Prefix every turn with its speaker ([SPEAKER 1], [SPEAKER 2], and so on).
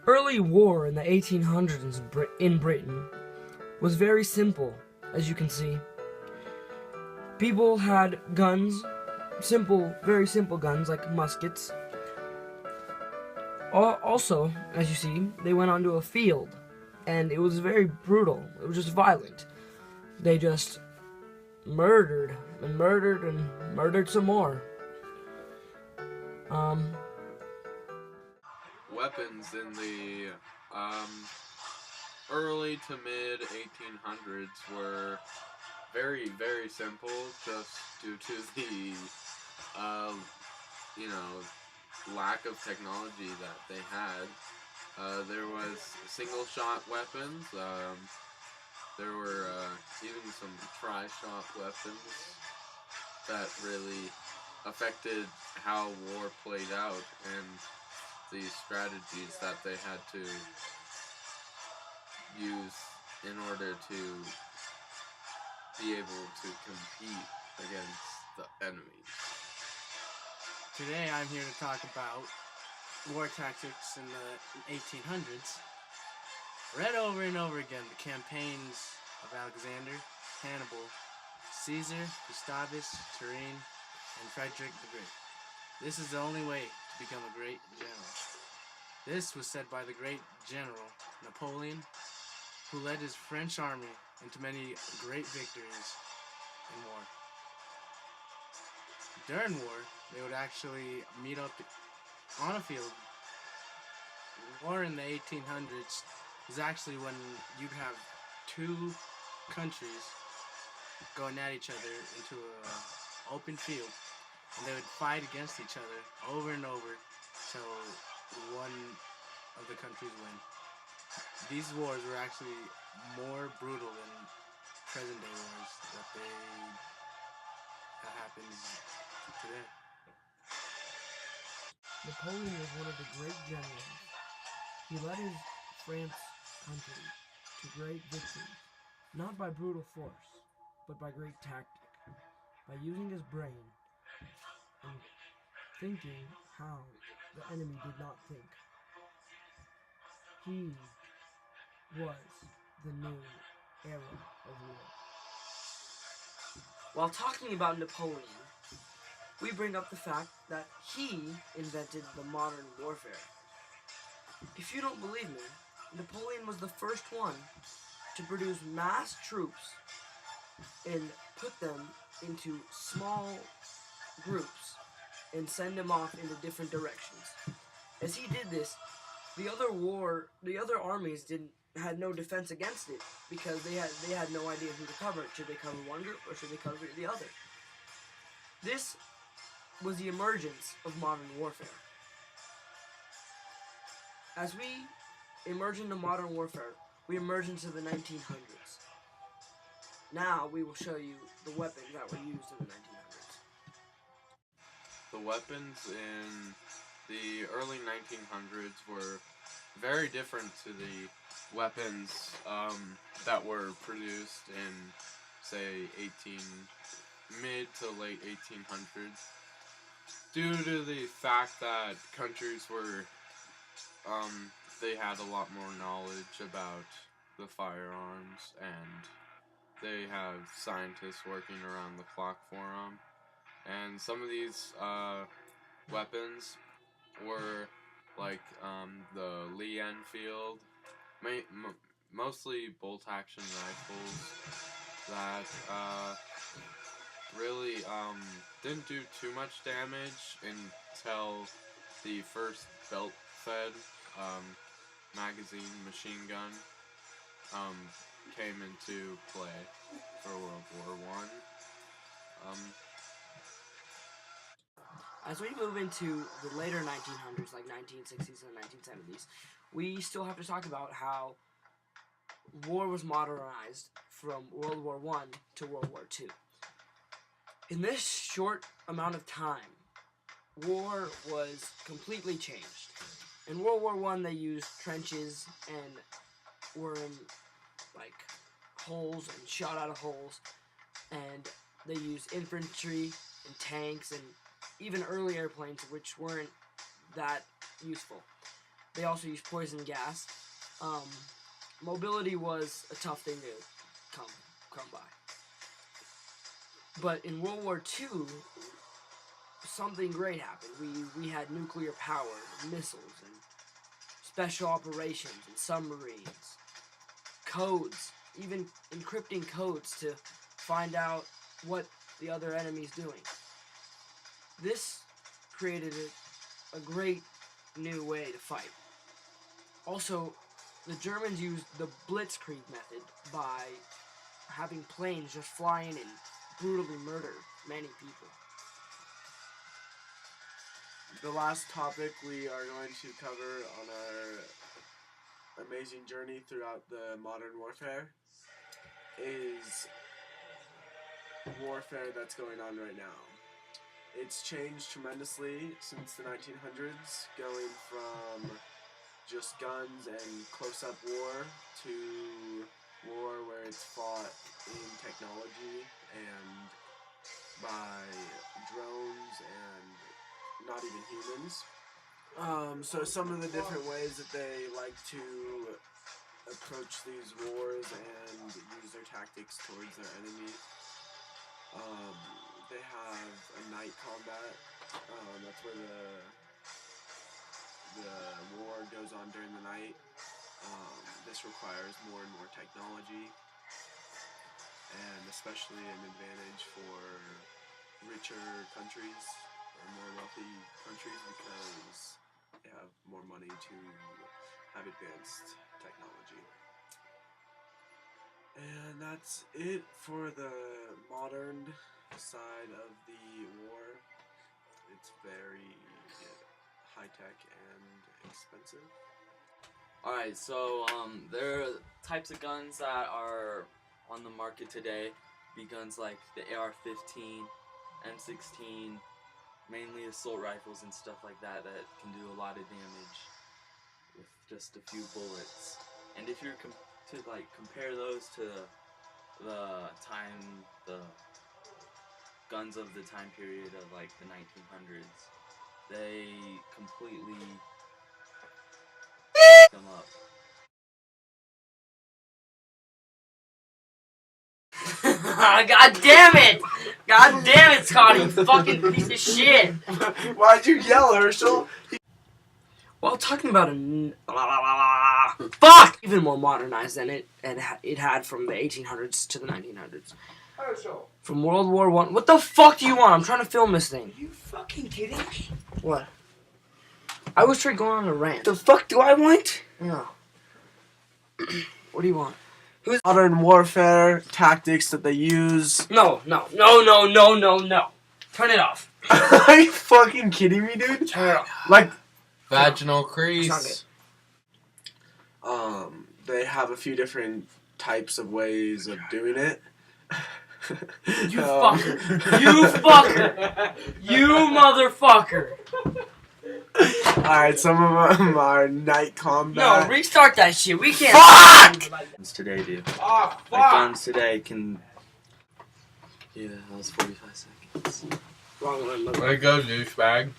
[SPEAKER 1] Early war in the 1800s in Britain was very simple, as you can see. People had guns, very simple guns like muskets. Also, as you see, they went onto a field, and it was very brutal. It was just violent. They just murdered and murdered and murdered some more.
[SPEAKER 2] Weapons in the early to mid 1800s were very, very simple, just due to the you know, lack of technology that they had. There was single-shot weapons. There were even some tri-shot weapons that really affected how war played out and the strategies that they had to use in order to be able to compete against the enemies.
[SPEAKER 3] Today I'm here to talk about war tactics in the 1800s. Read over and over again the campaigns of Alexander, Hannibal, Caesar, Gustavus, Turenne, and Frederick the Great. This is the only way to become a great general. This was said by the great general Napoleon, who led his French army into many great victories in war. During war, they would actually meet up on a field. War in the 1800s is actually when you'd have two countries going at each other into an open field, and they would fight against each other over and over till one of the countries win. These wars were actually more brutal than present-day wars that happens today.
[SPEAKER 1] Napoleon was one of the great generals. He led his France country to great victories, not by brutal force, but by great tactic, by using his brain and thinking how the enemy did not think. He was the new era of war. While talking about Napoleon, we bring up the fact that he invented the modern warfare. If you don't believe me, Napoleon was the first one to produce mass troops and put them into small groups and send them off into different directions. As he did this, the other armies had no defense against it because they had no idea who to cover. Should they cover one group or should they cover the other? This was the emergence of modern warfare. As we emerge into modern warfare, we emerge into the 1900s. Now we will show you the weapons that were used in the 1900s.
[SPEAKER 2] The weapons in the early 1900s were very different to the weapons that were produced in, say, mid to late 1800s, due to the fact that countries were, they had a lot more knowledge about the firearms, and they have scientists working around the clock for them. And some of these weapons were like the Lee Enfield, mostly bolt-action rifles that really didn't do too much damage until the first belt-fed magazine machine gun came into play for World War One.
[SPEAKER 1] As we move into the later 1900s, like 1960s and 1970s, we still have to talk about how war was modernized from World War I to World War II. In this short amount of time, war was completely changed. In World War I, they used trenches and were in like holes and shot out of holes, and they used infantry and tanks and even early airplanes, which weren't that useful. they also used poison gas. Mobility was a tough thing to come by. But in World War II, something great happened. We had nuclear power, missiles, and special operations, and submarines, codes, even encrypting codes to find out what the other enemy's doing. This created a great new way to fight. Also, the Germans used the Blitzkrieg method by having planes just fly in and brutally murder many people.
[SPEAKER 4] The last topic we are going to cover on our amazing journey throughout the modern warfare is warfare that's going on right now. It's changed tremendously since the 1900s, going from just guns and close-up war to war where it's fought in technology and by drones and not even humans. So some of the different ways that they like to approach these wars and use their tactics towards their enemy. They have a night combat. That's where the war goes on during the night. This requires more and more technology, and especially an advantage for richer countries or more wealthy countries because they have more money to have advanced technology. And that's it for the modern side of the war. It's very high-tech and expensive.
[SPEAKER 5] Alright, so there are types of guns that are on the market today. Be guns like the AR-15, M16, mainly assault rifles and stuff like that that can do a lot of damage with just a few bullets. And if you're to compare those to the guns of the time period of like the 1900s, they completely them up.
[SPEAKER 1] God damn it! God damn it, Scotty, you fucking piece of shit!
[SPEAKER 4] Why'd you yell, Herschel?
[SPEAKER 1] Well, talking about fuck! Even more modernized than it had from the 1800s to the 1900s.
[SPEAKER 4] Herschel.
[SPEAKER 1] From World War I. What the fuck do you want? I'm trying to film this thing.
[SPEAKER 4] Are you fucking kidding me?
[SPEAKER 1] What? I was straight going on a rant.
[SPEAKER 4] The fuck do I want?
[SPEAKER 1] Yeah. What do you want?
[SPEAKER 4] Modern warfare tactics that they use.
[SPEAKER 1] No. Turn it off.
[SPEAKER 4] Are you fucking kidding me, dude?
[SPEAKER 1] Turn it off.
[SPEAKER 4] Like,
[SPEAKER 2] Vaginal
[SPEAKER 1] It's not
[SPEAKER 2] crease.
[SPEAKER 1] good.
[SPEAKER 4] they have a few different types of ways of doing it.
[SPEAKER 1] You fucker. You fucker. You motherfucker.
[SPEAKER 4] Alright, some of them are night
[SPEAKER 1] No,
[SPEAKER 4] combat.
[SPEAKER 1] restart that shit. We can't.
[SPEAKER 4] Fuck!
[SPEAKER 5] Guns today do.
[SPEAKER 4] Oh,
[SPEAKER 5] Like guns today can. Yeah, that was 45 seconds.
[SPEAKER 1] Wrong one.
[SPEAKER 2] Way to go, douchebag.